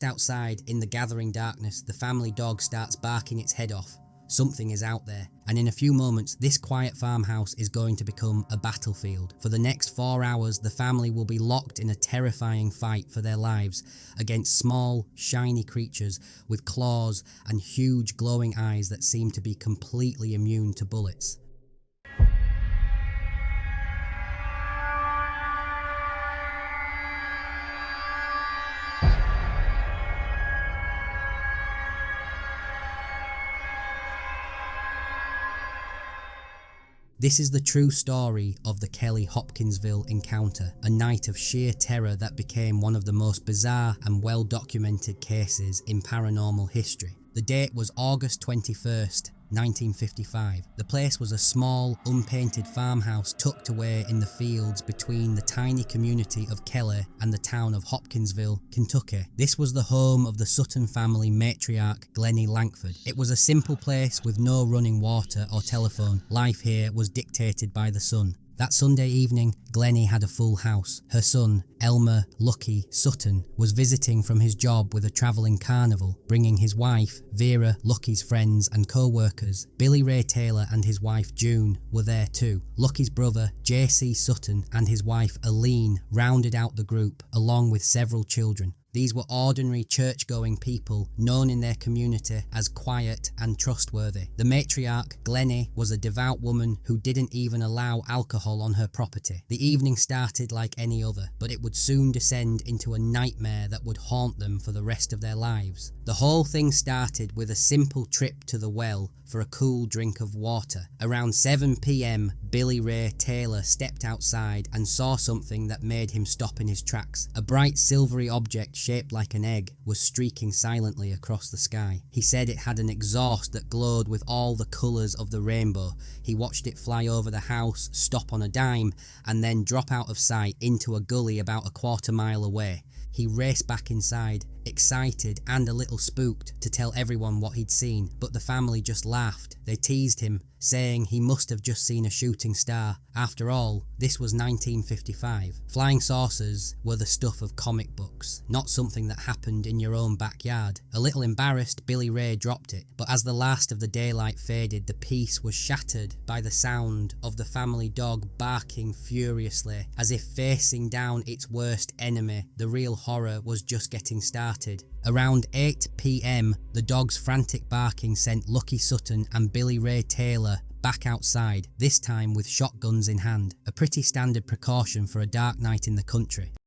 Outside, in the gathering darkness, the family dog starts barking its head off. Something is out there, and in a few moments, this quiet farmhouse is going to become a battlefield. For the next 4 hours, the family will be locked in a terrifying fight for their lives against small, shiny creatures with claws and huge glowing eyes that seem to be completely immune to bullets. This is the true story of the Kelly Hopkinsville encounter, a night of sheer terror that became one of the most bizarre and well-documented cases in paranormal history. The date was August 21st, 1955. The place was a small, unpainted farmhouse tucked away in the fields between the tiny community of Kelly and the town of Hopkinsville, Kentucky. This was the home of the Sutton family matriarch Glennie Langford. It was a simple place with no running water or telephone. Life here was dictated by the sun. That Sunday evening, Glennie had a full house. Her son, Elmer Lucky Sutton, was visiting from his job with a travelling carnival, bringing his wife, Vera, Lucky's friends and co-workers. Billy Ray Taylor and his wife June were there too. Lucky's brother, J.C. Sutton, and his wife Aline rounded out the group, along with several children. These were ordinary church-going people known in their community as quiet and trustworthy. The matriarch, Glennie, was a devout woman who didn't even allow alcohol on her property. The evening started like any other, but it would soon descend into a nightmare that would haunt them for the rest of their lives. The whole thing started with a simple trip to the well for a cool drink of water. Around 7 p.m, Billy Ray Taylor stepped outside and saw something that made him stop in his tracks. A bright silvery object shaped like an egg was streaking silently across the sky. He said it had an exhaust that glowed with all the colours of the rainbow. He watched it fly over the house, stop on a dime, and then drop out of sight into a gully about a quarter-mile away. He raced back inside, excited and a little spooked, to tell everyone what he'd seen, but the family just laughed. They teased him, saying he must have just seen a shooting star. After all, this was 1955. Flying saucers were the stuff of comic books, not something that happened in your own backyard. A little embarrassed, Billy Ray dropped it, but as the last of the daylight faded, the peace was shattered by the sound of the family dog barking furiously, as if facing down its worst enemy. The real horror was just getting started. Around 8 p.m, the dog's frantic barking sent Lucky Sutton and Billy Ray Taylor back outside, this time with shotguns in hand, a pretty standard precaution for a dark night in the country.